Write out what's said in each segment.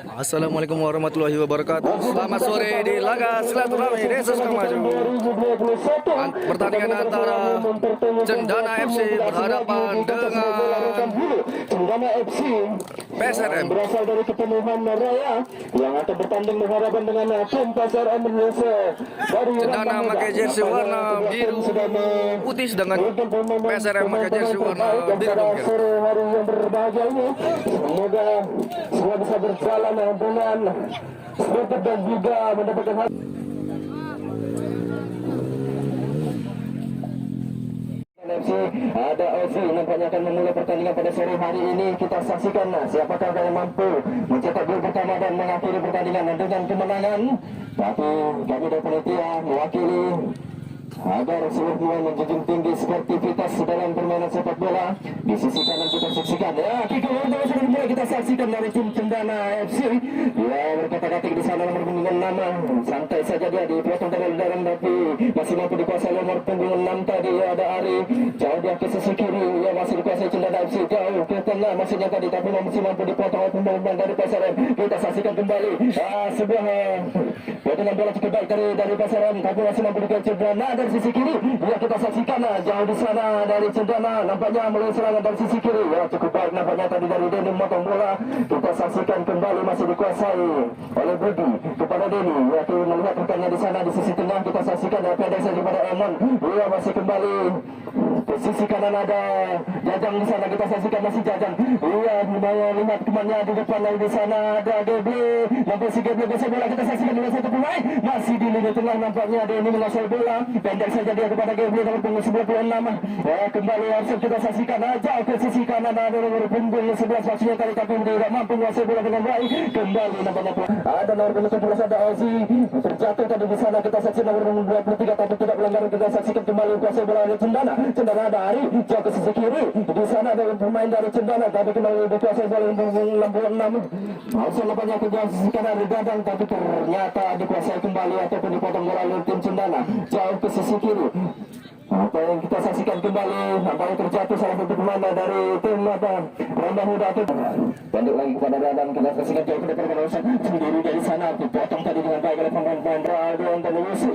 Assalamualaikum warahmatullahi wabarakatuh. Selamat sore di laga silaturahmi Desa Sukamaju. Pertandingan antara Cendana FC berhadapan dengan Cendana FC PSRM. berasal dari Kepenuhan Raya yang akan bertanding berhadapan dengan tim PSRM Indonesia. Cendana pakai jersey warna biru putih, sedangkan PSRM pakai jersey warna biru dongker. Sore hari yang berbahagia ini, semoga semua bisa berjalan dengan semangat dan juga mendapatkan hal. FC ada Ozi nampaknya akan memulai pertandingan pada sore hari ini. Kita saksikan siapakah yang mampu mencetak gol pertama dan mengakhiri pertandingan dengan kemenangan. Tapi kami dari panitia mewakili agar seluruh pemain menjunjung tinggi sportivitas dalam permainan sepak bola. Di sisi kanan kita saksikan kick off sudah mulai kita saksikan dari tim Cendana FC. Ya, berkata-katik di sana nomor punggung 6. Santai saja dia dipotong dari dalam, tapi masih mampu dikuasai nomor punggung 6 tadi. Ada Ari jauh dia ke sisi kiri, ya masih dikuasai Cendana FC. Jauh ke tengah maksudnya tadi, tapi masih mampu dipotong oleh pemain dari PSRM. Kita saksikan kembali sebuah potongan bola cukup baik dari PSRM, tapi masih mampu dikuasai Cendana dari sisi kiri. Ya, kita saksikan jauh di sana dari Cendana nampaknya mulai serangan dari sisi kiri. Ya, cukup baik nampaknya tadi dari Denny memotong bola. Kita saksikan kembali masih dikuasai oleh Budi kepada Denny. Ya, kita melihat rekannya di sana di sisi tengah. Kita saksikan pendek saja kepada Emon. Ya, masih kembali ke sisi kanan ada Jajang di sana. Kita saksikan masih Jajang. Iya, lihat temannya di depan lagi di sana ada Geble. Nampak si Geble bisa bola. Kita saksikan dengan satu pemain masih di lini tengah nampaknya Denny menguasai bola. Pendek saja dia kepada Geble nomor punggung 96. Kembali langsung kita saksikan jauh ke sisi kanan ada nomor punggung 11 maksudnya tadi, tapi tidak mampu menguasai bola dengan baik. Kembali nampaknya ada nomor punggung 11 ada Ozi terjatuh tadi di sana. Kita saksikan nomor punggung 23 tapi tidak melanggar. Kita saksikan kembali menguasai bola dari Cendana. Cendana ada Ari jauh ke sisi kiri. Di sana ada pemain dari Cendana tapi kembali dikuasai bola punggung 66. Langsung nampaknya ke sisi kanan ada Dadang, tapi ternyata dikuasai kembali ataupun dipotong bola oleh tim Cendana jauh ke sisi kiri. Apa yang kita saksikan kembali, apa yang terjatuh salah satu pemain dari tim Rembang Muda itu pendek lagi kepada Dadang. Kita saksikan jauh ke depan kawasan sendiri dari sana, dipotong tadi dengan baik oleh pemain Rado dan Lucy.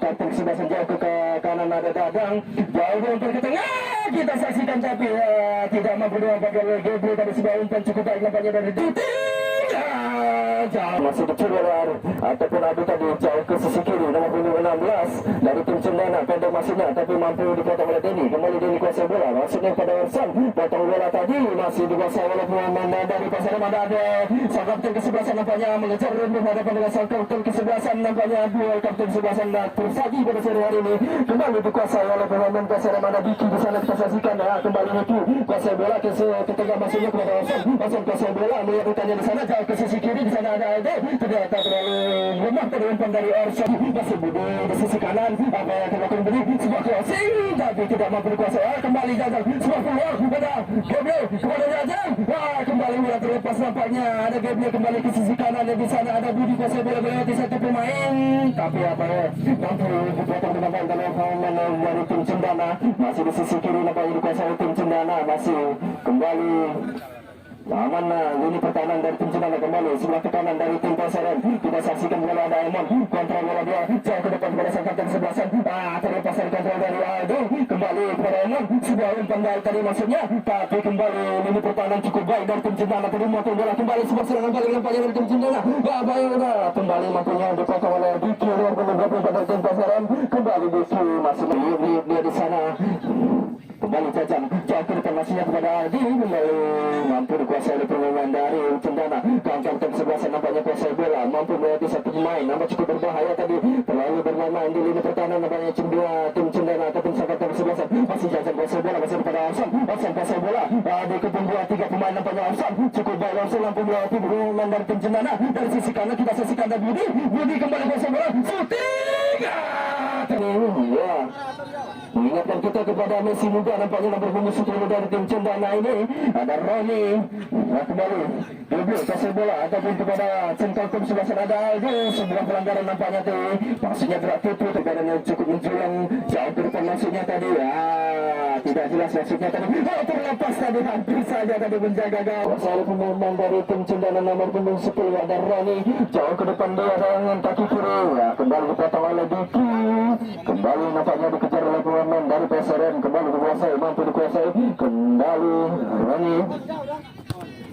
Kartu sebelah jauh ke kanan ada Dadang, jauh untuk ke tengah. Kita saksikan tapi tidak mampu dengan oleh Gebre dari sebuah umpan cukup baik nampaknya dari Duti. Masih dicurur ataupun adu tadi jauh ke sisi kiri nomor punggung 16 dari tim Cendana. Pendek masihnya tapi mampu dipotong oleh Denny. Kembali Denny kuasai bola maksudnya pada Orson. Potong bola tadi masih dikuasai oleh pemain dari PSRM. Ada sang kapten kesebelasan nampaknya mengejar berhadapan dengan sang kapten kesebelasan. Nampaknya dua kapten kesebelasan tersaji pada sore hari ini. Kembali dikuasai oleh pemain PSRM. Ada Diki di sana kita saksikan kembali Diki kuasai bola ke tengah maksudnya kepada Orson. Orson kuasai bola melihat rekannya di sana jauh ke sisi kiri. Di sana ada Ade, ternyata terlalu lemah pada umpan dari Orson. Masih Budi di sisi kanan. Apa yang akan lakukan Budi? Sebuah crossing tapi tidak mampu dikuasai. Kembali Jajang, sebuah peluang kepada Geble kepada Jajang. Kembali bola terlepas nampaknya. Ada Geble kembali ke sisi kanan dan di sana ada Budi kuasai bola melewati satu pemain. Tapi apa ya? Mampu dipotong dengan baik oleh pemain dari tim Cendana. Masih di sisi kiri nampaknya dikuasai tim Cendana. Masih kembali aman lini pertahanan dari tim Cendana. Kembali sebelah ke kanan dari tim PSRM. Kita saksikan bola ada Emon kontrol bola dia jauh ke depan kepada sang kapten sebelasan. Terlepas dari kontrol dari Aldo. Kembali kepada Emon sebuah umpan dari tadi maksudnya, tapi kembali lini pertahanan cukup baik dari tim Cendana. Tadi memotong bola kembali sebuah serangan balik nampaknya dari tim Cendana. Kembali mampunya dipotong oleh Diki luar penggabung pada tim PSRM. Kembali Diki masih melihat dia di sana. Kembali Jajang jauh ke depan masihnya kepada Aldi. Kembali mampu dikuasai oleh pemain dari Cendana. Kapten sebelah nampaknya kuasai bola, mampu melewati satu pemain. Nampak cukup berbahaya tadi, terlalu bermain di lini pertahanan nampaknya tim Cendana ataupun kapten sebelah. Masih Jajang kuasai bola masih kepada Arson. Arson kuasai bola di kepung dua tiga pemain nampaknya Arson cukup baik. Arson mampu melewati pemain dari tim Cendana. Dari sisi kanan kita saksikan ada Budi kembali kuasai bola shooting. Mengingatkan kita kepada Messi muda nampaknya nomor punggung 10 dari tim Cendana ini ada Roni. Kembali Geble kasih bola ataupun kepada Cengkalkum sebelah sana ada Aldo. Sebuah pelanggaran nampaknya tuh maksudnya gerak tutup badannya cukup menjulang jauh ke depan maksudnya tadi tidak jelas maksudnya tadi. Oh, terlepas tadi, hampir saja tadi menjaga gawang. Selalu pemain dari tim Cendana nomor punggung 10 ada Rani. Jauh ke depan dia dengan kaki kiri. Ya, kembali dipotong oleh Diki. Kembali nampaknya dikejar oleh pemain dari PSRM. Kembali dikuasai, mampu dikuasai. Kembali Rani.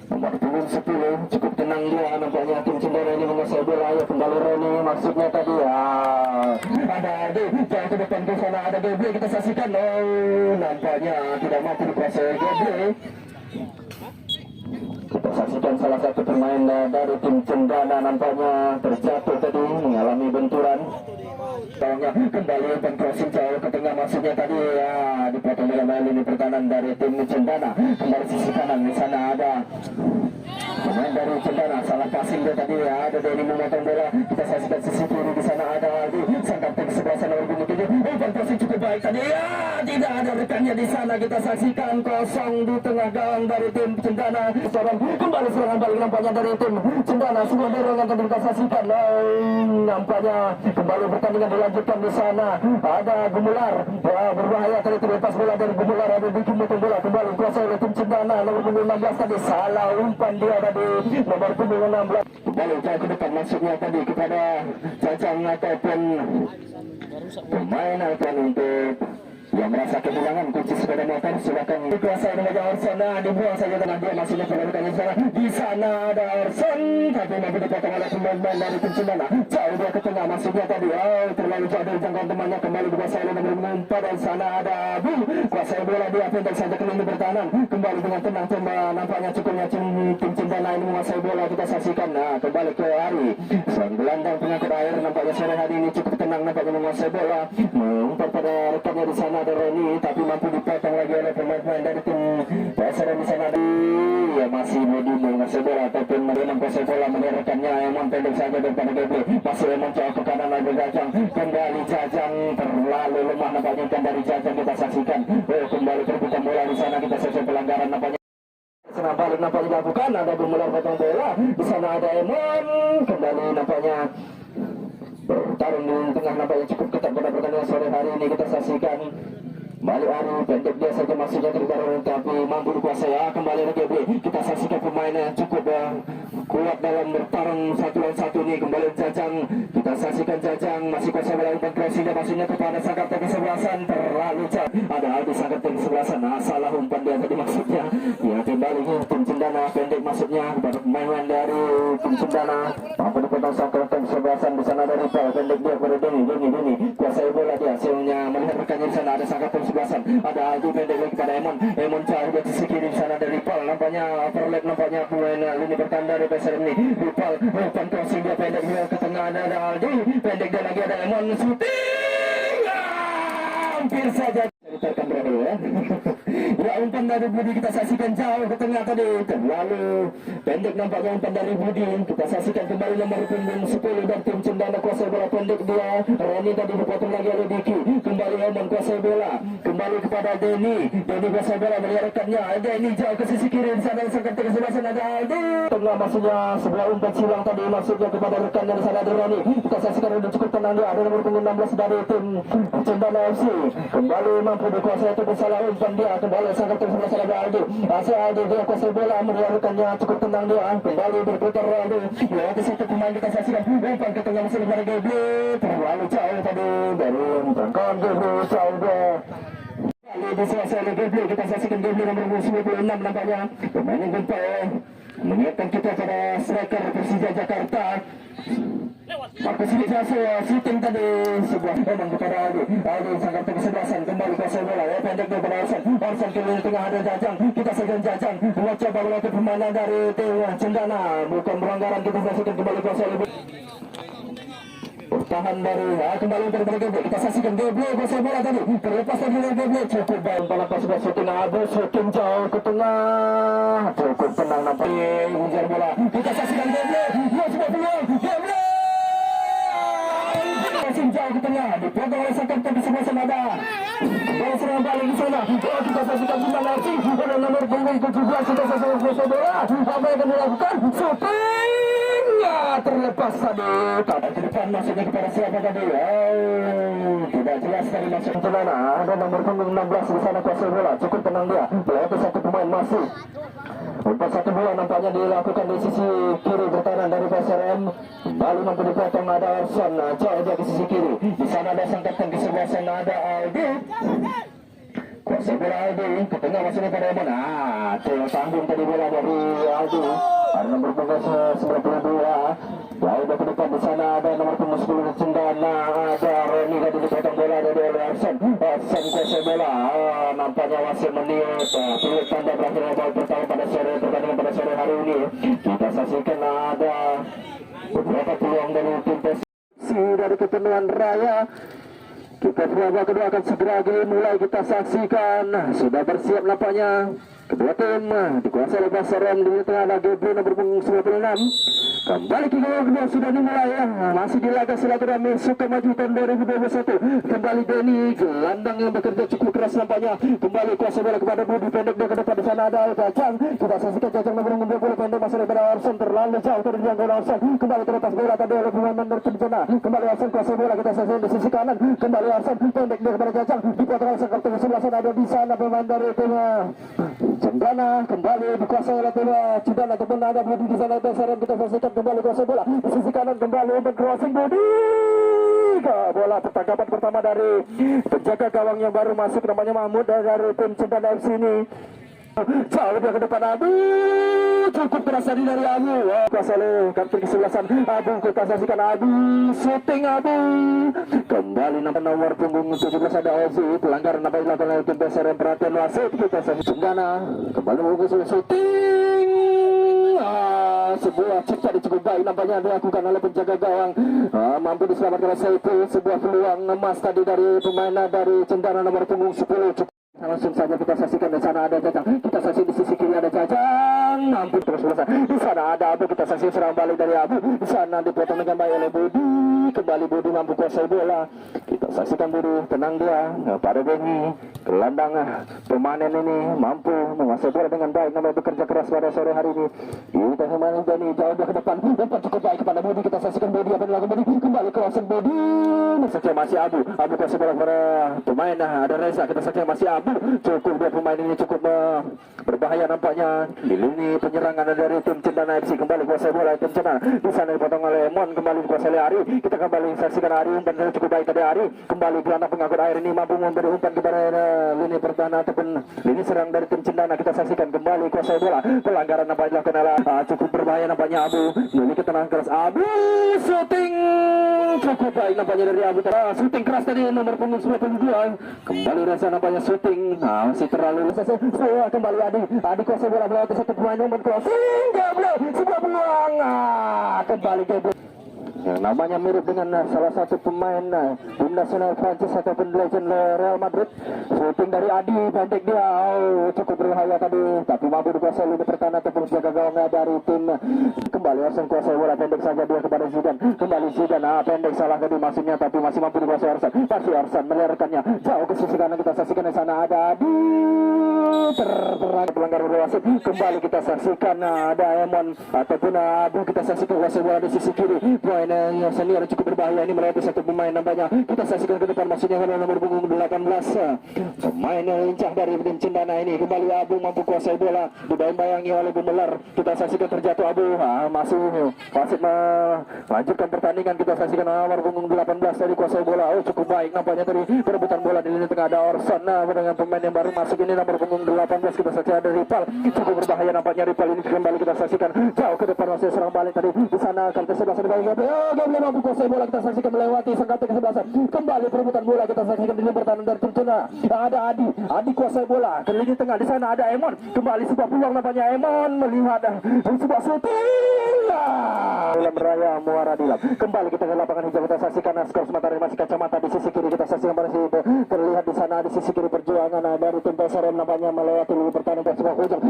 Nomor punggung 10 cukup tenang dia nampaknya tim Cendana ini menguasai bola. Ya, kembali Rani maksudnya tadi ya. Ada Ade jauh ke depan ke sana, ada Geble kita saksikan. Oh, nampaknya tidak mampu dikuasai Geble. Kita saksikan salah satu pemain dari tim Cendana nampaknya terjatuh tadi mengalami benturan. Kembali umpan crossing jauh ke tengah maksudnya tadi ya, dipotong oleh lini pertahanan dari tim Cendana. Kembali sisi kanan di sana ada pemain dari Cendana, salah passing dia tadi ya, ada Denny memotong bola. Kita saksikan sisi kiri di sana ada Aldi, sang kapten sebelah sana nomor 7. Umpan crossing cukup baik tadi ya, tidak ada rekannya di sana. Kita saksikan kosong di tengah gawang dari tim Cendana. Kembali serangan balik nampaknya dari tim Cendana, sebuah dorongan tadi kita saksikan. Nampaknya kembali pertandingan dilanjutkan di sana. Ada Gumular, berbahaya tadi terlepas bola dari Gumular, ada Diki memotong bola kembali kuasai oleh tim Cendana nomor punggung 16 tadi, salah umpan dia tadi nomor punggung 16. Kembali jauh ke depan maksudnya tadi kepada Cacang ataupun pemain akan untuk yang merasa kehilangan kunci sepeda motor. Silakan dikuasai dengan Orson, dibuang saja dengan dia masih menemukan di sana. Di sana ada Orson, tapi mampu dipotong oleh pemain dari tim Cendana. Jauh dia ke tengah maksudnya tadi. Oh, terlalu jauh dari jangkauan temannya. Kembali dikuasai oleh nomor 4 dan sana ada Abu. Kuasai bola dia pendek saja ke lini pertahanan. Kembali dengan tenang nampaknya cukupnya tim Cendana ini menguasai bola. Kita saksikan. Nah, kembali ke Ari. Seorang gelandang pengangkut air nampaknya sore hari ini cukup tenang nampaknya menguasai bola. Umpan pada rekannya di sana ada Reni, tapi mampu dipotong lagi oleh pemain dari tim PSRM di sana. Ya masih menguasai bola ataupun menguasai bola menyerahkannya Emon pendek saja daripada Geble. Masih Emon jauh ke kanan lagi Jajang. Kembali Jajang terlalu lemah nampaknya dari Jajang kita saksikan. Kembali terbuka bola di sana kita saksikan pelanggaran nampaknya. Serang balik nampaknya dilakukan, ada Gumular potong bola. Di sana ada Emon, kembali nampaknya bertarung di tengah nampaknya cukup ketat pada pertandingan sore hari ini. Kita saksikan Balik Ari pendek dia saja masuknya terbaru tapi mampu dikuasai. Kembali lagi Geble. Kita saksikan pemainnya cukup kuat dalam bertarung satu lawan satu ini. Kembali Jajang, kita saksikan Jajang masih kuasa melakukan crossingnya masuknya kepada sang kapten kesebelasan, terlalu jauh. Ada Aldi sang kapten kesebelasan, salah umpan dia tadi maksudnya. Ya kembali tim Cendana pendek masuknya kepada pemain dari tim Cendana. Mampu dipotong sang kapten kesebelasan di sana dari Paul pendek dia kepada Denny kuasai bola dia hasilnya melihat rekannya di sana ada sang kapten kesebelasan. Ada Aldi pendek lagi kepada Emon jauh di sisi kiri di sana dari Paul nampaknya overlap nampaknya pemain lini bertahan dari PSRM ini. Paul umpan crossing dia pendek dia ke tengah ada Aldi pendek dia lagi ada Emon shooting hampir saja diterkan berada ya. Ya umpan dari Budi kita saksikan jauh ke tengah tadi terlalu pendek nampaknya umpan dari Budi. Kita saksikan kembali nomor punggung 10 dan tim Cendana kuasai bola pendek dia. Reni tadi dipotong lagi oleh Diki. Kembali Emon kuasai bola kembali kepada Denny kuasai bola melihatkannya. Denny jauh ke sisi kiri di sana sang kapten kesebelasan ada Aldi. Tengah maksudnya sebuah umpan silang tadi maksudnya kepada rekannya di sana ada Reni. Kita saksikan udah cukup tenang dia ada nomor punggung 16 dari tim Cendana FC. Kembali mampu dikuasai itu bersalah umpan dia kembali sang kapten kesebelasan ada Aldi. Aldi dia kuasai bola melihatkannya cukup tenang dia kembali berputar Aldi. Ya satu pemain kita saksikan umpan ke tengah masih kepada Geble terlalu jauh tadi dari umpan Geble jauh dia. Kali disuasai oleh Geble kita saksikan Geble nomor 96 nampaknya pemain yang gempa mengingatkan kita pada striker Persija Jakarta. Markus Wijaso shooting tadi sebuah memang kepada Aldi sang kapten kesebelasan kembali kuasai bola ya pendek kepada Orson ke lini tengah ada Jajang. Kita saksikan Jajang mencoba melakukan permainan dari tim Cendana bukan pelanggaran. Kita saksikan kembali kuasai oleh tahan dari kembali kepada Geble. Kita saksikan Geble kuasai bola tadi terlepas dari Geble cukup baik lepas sudah shooting Abu shooting jauh ke tengah cukup tenang nampaknya mengejar bola. Kita saksikan Geble sebuah peluang Geble jauh ke tengah dipotong oleh sang kapten kesebelasan ada bola serangan balik di sana. Kita saksikan Cendana FC pada nomor punggung 17 kita saksikan bola apa yang akan dilakukan shooting terlepas tadi. Tapi ke depan masuknya kepada siapa tadi? Tidak jelas tadi masuk ke mana. Ada nomor punggung 16 di sana kuasa bola. Cukup tenang dia. Melewati satu pemain masih. Umpan satu bola nampaknya dilakukan di sisi kiri bertahan dari PSRM. Kembali mampu dipotong, ada Orson. Jauh dia ke sisi kiri. Di sana ada sang kapten di sebelah sana ada Aldi. Kuasa bola Aldi ke tengah masuknya pada Eman. Tanggung tadi bola dari Aldi. Ada nomor punggung 92. Jauh dia ke depan, di sana ada nomor punggung 10 Cendana. Ada Roni tadi dipotong bola dari Orson. Orson kuasa bola. Nampaknya masih meniup peluit tanda berakhirnya bal pertama pada sore pertandingan pada sore hari ini. Kita saksikan ada beberapa peluang dari tim Persi dari Kepenuhan Raya. Kita babak kedua akan segera mulai kita saksikan. Sudah bersiap nampaknya kedua tim dikuasai oleh Pasarem. Di tengah ada Gebri nomor punggung 96. Kembali ke babak kedua sudah dimulai ya. Masih di laga silaturahmi Sukamajutan 2021. Kembali Denny, gelandang yang bekerja cukup keras nampaknya. Kembali kuasa bola kepada Budi, pendek dia ke depan. Di sana ada Cacang. Kita saksikan Cacang nomor punggung 20 pendek masuk daripada Orson, terlalu jauh dari jangkauan Orson. Kembali terlepas bola tadi oleh pemain Mandar Kencana. Kembali Orson kuasa bola, kita saksikan di sisi kanan. Kembali Orson pendek dia kepada Cacang. Dipotong oleh sang kapten sebelah sana, ada di sana pemain dari tim Cendana. Kembali dikuasai oleh tim Cendana ataupun ada Budi di sana. Kita saksikan kembali kuasa bola di sisi kanan, kembali untuk crossing Budi. Bola pertangkapan pertama dari penjaga gawang yang baru masuk namanya Mahmud dari tim Cendana FC ini. Jauh dia ke depan Abu, cukup keras tadi dari Abu. Kuasa oleh kapten kesebelasan Abu, kita saksikan Abu, shooting Abu. Kembali nomor punggung 17 ada Ozi, pelanggaran apa dilakukan oleh tim PSRM, perhatian wasit. Kita saksikan Cendana kembali mengusul shooting. Sebuah cipta cukup baik nampaknya dilakukan oleh penjaga gawang. Mampu diselamatkan oleh Saipu. Sebuah peluang emas tadi dari pemain dari Cendana nomor punggung 10. Langsung saja kita saksikan di sana ada Cacang. Kita saksikan di sisi kiri ada Cacang. Mampu terus selesai. Di sana ada Abu, kita saksikan serang balik dari Abu. Di sana dipotong dengan baik oleh Budi. Kembali Budi mampu kuasai bola. Kita saksikan Budi, tenang dia pada Denny. Gelandang pemanen ini mampu menguasai bola dengan baik. Namanya bekerja keras pada sore hari ini. Kita kembali Denny jauh dia ke depan. Depan cukup baik kepada Budi. Kita saksikan Budi apa yang dilakukan Budi. Kembali ke kawasan Budi. Saksikan masih Abu. Abu kuasai bola kepada pemain. Ada Reza. Kita saksikan masih Abu. Cukup dia pemain ini cukup berbahaya nampaknya di lini penyerangan dari tim Cendana FC. Kembali kuasai bola tim Cendana. Di sana dipotong oleh Mon, kembali kuasai oleh Ari. Kita kembali saksikan Ari, umpan cukup baik tadi Ari. Kembali gelandang pengangkut air ini mampu memberi umpan kepada lini pertahanan ataupun lini serang dari tim Cendana. Kita saksikan kembali kuasai bola. Pelanggaran nampaknya dilakukan oleh cukup berbahaya nampaknya Abu. Ini ketenangan keras Abu, shooting cukup baik nampaknya dari Abu. Shooting keras tadi nomor punggung 92. Kembali Reza nampaknya shooting. Masih terlalu kembali Adi kuasai bola melewati satu pemain umpan crossing Gabriel, sebuah peluang kembali Gabriel. Namanya mirip dengan salah satu pemain tim nasional Prancis ataupun legend Real Madrid. Shooting dari Adi, pendek dia, cukup berbahaya tadi, tapi mampu dikuasai lini pertahanan ataupun jaga gawangnya dari tim. Kembali Orson kuasai bola, pendek saja dia kepada Zidane. Kembali Zidane, pendek salah tadi maksudnya, tapi masih mampu dikuasai Orson. Masih Orson melarikannya jauh ke sisi kanan. Kita saksikan di sana ada Adi terperang pelanggar wasit. Kembali kita saksikan ada Emon ataupun Abu. Kita saksikan kuasai bola di sisi kiri. Pemain yang senior cukup berbahaya ini melewati satu pemain nampaknya. Kita saksikan ke depan maksudnya adalah nomor punggung 18. Pemain yang lincah dari tim Cendana ini. Kembali Abu mampu kuasai bola, dibayang-bayangi oleh Bumelar. Kita saksikan terjatuh Abu. Masih wasit melanjutkan pertandingan. Kita saksikan nomor punggung 18 dari kuasai bola. Cukup baik nampaknya tadi perebutan bola di lini tengah ada Orson. Dengan pemain yang baru masuk ini nomor punggung 18 kita saksikan ada Ripal. Cukup berbahaya nampaknya Ripal ini. Kembali kita saksikan jauh ke depan masih serang balik tadi. Di sana kartu sebelah Gabriel mampu kuasai bola. Kita saksikan melewati sang kapten kesebelasan. Kembali perebutan bola kita saksikan di pertahanan dari tim Cendana. Ada Adi kuasai bola ke lini tengah. Di sana ada Emon. Kembali sebuah peluang nampaknya Emon melihat sebuah shooting. Dalam Raya Muara Dilap. Kembali kita ke lapangan hijau. Kita saksikan skor sementara masih kacamata di sisi kiri. Kita saksikan masih terlihat di sana di sisi kiri perjuangan dari tim PSRM nampaknya melewati lini pertahanan dari sebuah ujung.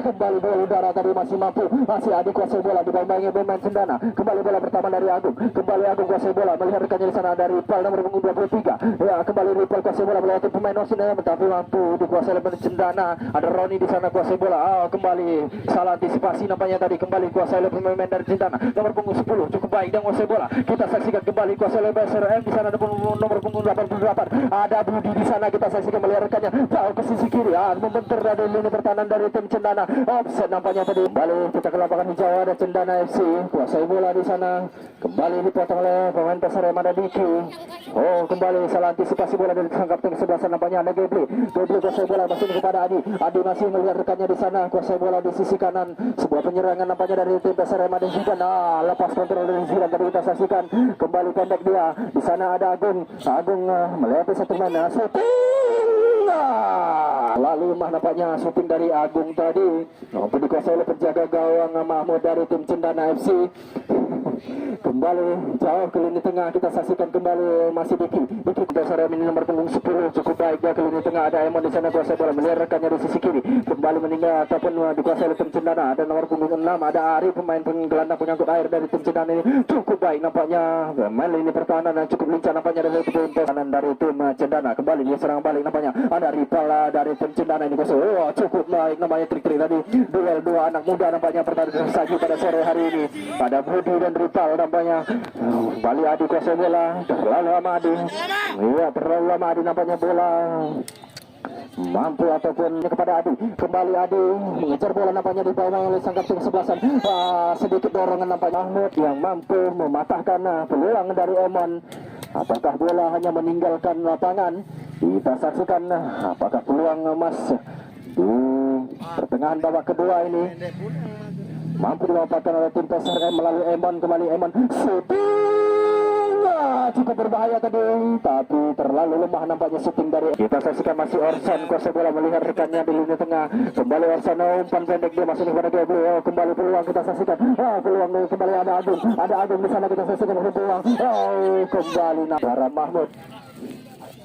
Kembali bola udara tadi masih mampu. Masih Adi kuasai bola dibayang-bayangi pemain Cendana. Kembali bola pertama dari Agung. Kembali Agung kuasai bola melihat rekannya di sana dari Ripal nomor punggung 23. Ya, kembali Ripal kuasai bola melewati pemain Osina tapi mampu dikuasai oleh Cendana. Ada Roni di sana kuasai bola. Kembali salah antisipasi nampaknya tadi. Kembali kuasai oleh pemain dari Cendana. Nomor punggung 10 cukup baik dan menguasai bola. Kita saksikan kembali kuasa oleh PSRM. Di sana ada nomor punggung 88. Ada Budi di sana, kita saksikan melihatkannya jauh ke sisi kiri. Membentur dari lini pertahanan dari tim Cendana. Offset nampaknya tadi. Kembali kita ke lapangan hijau, ada Cendana FC. Kuasai bola di sana. Kembali dipotong oleh pemain PSRM, ada Diki. Oh, kembali salah antisipasi bola dari sang kapten sebelah sana, nampaknya ada Gebli. Gebli kuasai bola masih kepada Adi. Adi masih melihat rekannya di sana. Kuasai bola di sisi kanan. Sebuah penyerangan nampaknya dari tim PSRM, ada Zidan. Lepas kontrol dari Zidan tadi kita saksikan. Kembali pendek dia. Di sana ada Agung. Agung melihat satu mana. Lalu lemah nampaknya shooting dari Agung tadi. Mampu dikuasai oleh penjaga gawang Mahmud dari tim Cendana FC. Kembali jauh ke lini tengah, kita saksikan kembali masih Diki PSRM ini nomor punggung 10 cukup baik dia ke lini tengah. Ada Emon di sana kuasai bola melihat rekannya di sisi kiri. Kembali meninggal ataupun dikuasai oleh tim Cendana. Ada nomor punggung 6 ada Ari, pemain penggelandang pengangkut air dari tim Cendana ini cukup baik nampaknya. Main lini pertahanan dan cukup lincah nampaknya dari tim pertahanan dari tim Cendana. Kembali dia serang balik nampaknya. Ada Ripala dari tim Cendana ini kuasai. Oh, cukup baik nampaknya trik-trik tadi. Duel dua anak muda nampaknya pertandingan saji pada sore hari ini. Pada Budi dan Ripal nampaknya. Kembali Adi kuasai bola. Terlalu lama Adi. Iya, terlalu lama Adi nampaknya bola. Mampu ataupun kepada Adi. Kembali Adi mengejar bola nampaknya di bawah oleh sang kapten kesebelasan. Sedikit dorongan nampaknya Mahmud yang mampu mematahkan peluang dari Emon. Apakah bola hanya meninggalkan lapangan? Kita saksikan apakah peluang emas di pertengahan babak kedua ini mampu dimanfaatkan oleh tim PSRM melalui Emon. Kembali Emon cukup berbahaya tadi, tapi terlalu lemah nampaknya shooting dari. Kita saksikan masih Orson kuasai bola melihat rekannya di lini tengah. Kembali Orson umpan pendek dia masuk kepada Gebli. Kembali peluang kita saksikan. Peluang kembali ada Agung. Ada Agung di sana kita saksikan peluang. Kembali Nara Mahmud.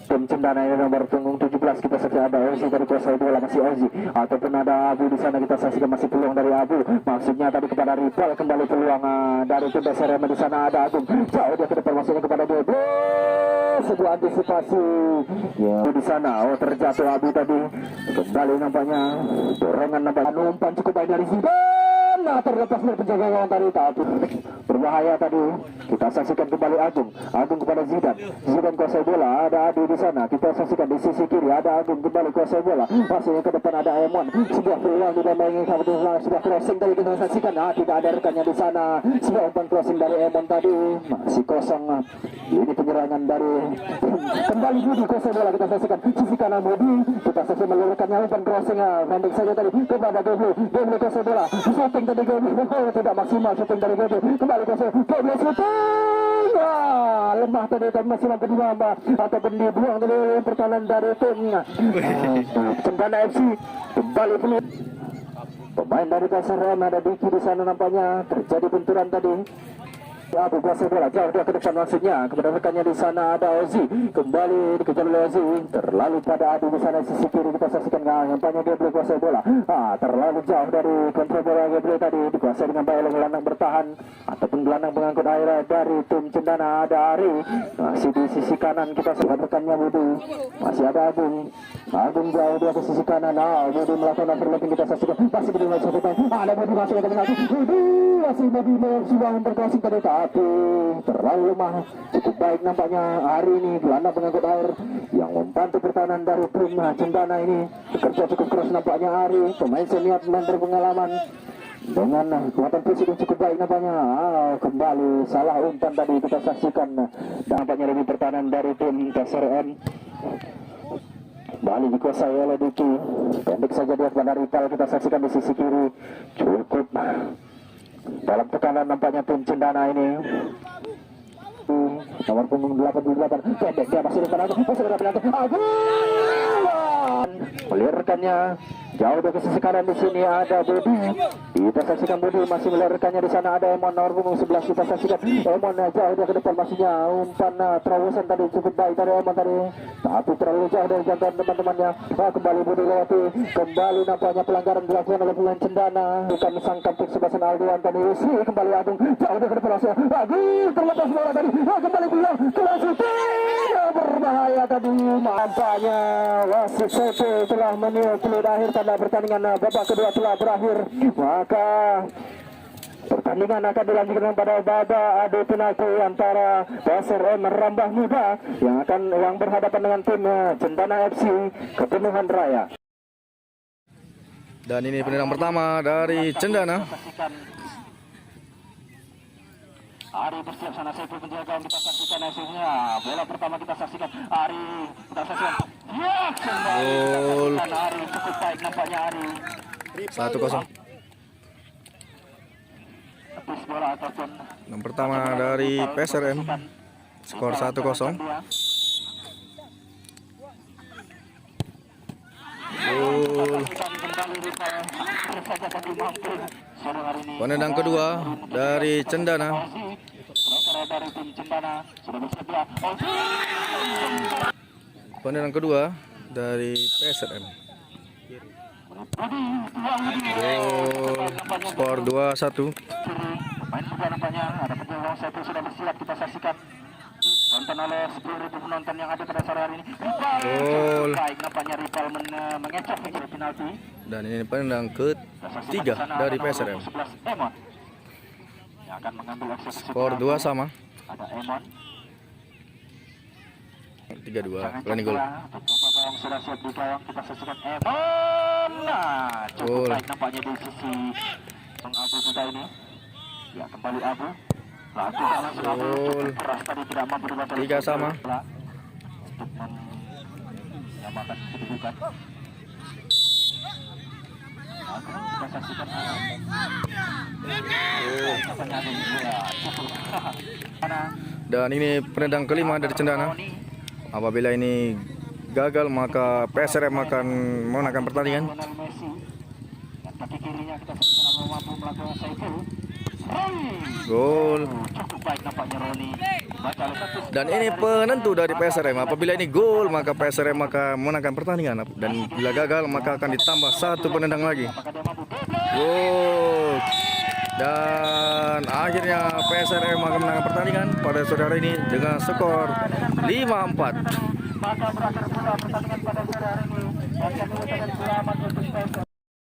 Tim Cendana ini nomor punggung 17 kita saksikan ada Ozi dari kuasai bola masih Ozi ataupun ada Abu di sana kita saksikan masih peluang dari Abu. Maksudnya tadi kepada Ripal, kembali peluang dari tim PSRM di sana ada Agung. Jauh dia ke depan masuknya kepada Gebli. Sebuah antisipasi ya di sana. Terjatuh Abu tadi. Kembali nampaknya dorongan nampaknya umpan cukup baik dari Zidan. Terlepas dari penjaga gawang tadi, tapi berbahaya tadi. Kita saksikan kembali Agung. Agung kepada Zidan. Zidan kuasai bola. Ada Adi di sana. Kita saksikan di sisi kiri ada Agung kembali kuasai bola. Masih ke depan ada Emon. Sebuah peluang didampingi sebuah crossing tadi kita saksikan. Tidak ada rekannya di sana. Sebuah umpan crossing dari Emon tadi. Masih kosong. Ini penyerangan dari kembali Budi kuasai bola kita saksikan. Sisi kanan Budi. Kita saksikan meluruskannya umpan crossing pendek saja tadi kepada Gebli. Gebli kuasai bola. Shooting tadi Gebli. Tidak maksimal shooting dari Gebli. Kembali kuasai Gebli shooting. Lemah tadi masih mampu dibuang ataupun dibuang dari pertahanan dari tim Cendana FC. Kembali peluang pemain dari PSRM ada Diki di sana nampaknya terjadi benturan tadi. Abu kuasai bola jauh dia ke depan maksudnya kepada rekannya di sana ada Ozi. Kembali dikejar oleh Ozi. Terlalu pada Adi di sana sisi kiri kita saksikan nampaknya dia boleh kuasai bola. Terlalu jauh dari kontrol bola Gebli tadi dikuasai dengan baik oleh gelandang bertahan ataupun gelandang pengangkut air dari tim Cendana ada Ari. Masih di sisi kanan kita saksikan rekannya Budi. Masih ada Agung. Agung jauh dia ke sisi kanan. Budi melakukan overlapping kita saksikan. Masih Budi masuk ke depan. Ada Budi masuk ke depan. Budi masih Budi sudah memperkosing tadi. Tapi terlalu lemah. Cukup baik nampaknya hari ini gelandang pengangkut air yang membantu pertahanan dari tim Cendana ini bekerja cukup keras nampaknya Ari, pemain senior, pemain berpengalaman dengan kekuatan fisik yang cukup baik nampaknya. Kembali salah umpan tadi kita saksikan nampaknya lebih pertahanan dari tim PSRM. Bali dikuasai oleh Diki. Pendek saja dia kepada Ripal kita saksikan di sisi kiri. Cukup dalam tekanan nampaknya tim Cendana ini. Nomor punggung 88 pendek dia masih di kanan. Melirkannya jauh dari sisi kanan di sini ada Budi. Kita saksikan Budi masih melirkannya di sana ada Emon nomor punggung 11 kita saksikan Emon jauh dia ke depan maksudnya umpan terobosan tadi cukup baik dari Emon tadi tapi terlalu jauh dari jangkauan teman-temannya. Kembali Budi lewati kembali nampaknya pelanggaran dilakukan oleh pemain Cendana bukan sang kapten sebasan Aldian tadi kembali Agung jauh dia ke depan maksudnya Agung terlepas bola tadi kembali bilang kelas berbahaya tadi nampaknya wasit Seto telah meniup peluit akhir tanda pertandingan babak kedua telah berakhir. Maka Pertandingan akan dilanjutkan pada babak adu penalti antara PSRM Rambah Muda yang berhadapan dengan tim Cendana FC Kepenuhan Raya. Dan ini penendang pertama dari Cendana. Ari bersiap sana, Saiful penjagaan, kita saksikan hasilnya. Bola pertama kita saksikan, Ari kita saksikan. Ya, kembali Gol. kita saksikan Ari, cukup baik nampaknya Ari. 1-0. Tepis bola ataupun Yang pertama dari PSRM. Skor 1-0. Gol. kembali rival saja tadi mampu sore hari ini. Penendang kedua dari Cendana. Striker dari tim Cendana sudah bersedia. Penendang kedua dari PSRM. Gol. Skor 2-1. Main juga nampaknya ada penjualan Saiful sudah bersiap, kita saksikan. Tonton oleh 10.000 penonton yang ada pada sore hari ini. Gol. Baik nampaknya rival mengecap menjadi penalti. Dan ini penendang ketiga dari PSRM. 11 Emon yang akan mengambil eksekusi Skor 2 sama. ada Emon 3-2. Pelani gol. beberapa gawang sudah siap di gawang, kita saksikan Emon. Nah, cukup Gol. baik nampaknya di sisi Bang Abu kita ini. Ya, kembali Abu. Lakukan langsung Abu Gol. cukup keras tadi, tidak mampu dibaca. 3 sama. Untuk menyamakan kedudukan. Kita saksikan Dan ini penendang kelima dari Cendana. Apabila ini gagal maka PSRM akan memenangkan pertandingan. Kaki kirinya kita saksikan Abu mampu melakukan Saiful. Gol. Cukup baik nampaknya Roni. Baca oleh satu. Dan ini penentu dari PSRM. Apabila ini gol maka PSRM akan memenangkan pertandingan. Dan bila gagal maka akan ditambah 1 penendang lagi. Apakah dia mampu? Gol. Dan akhirnya PSRM akan menangkan pertandingan pada sore hari ini dengan skor 5-4. Maka berakhir pula pertandingan pada sore hari ini. Dan kami ucapkan selamat untuk PSRM.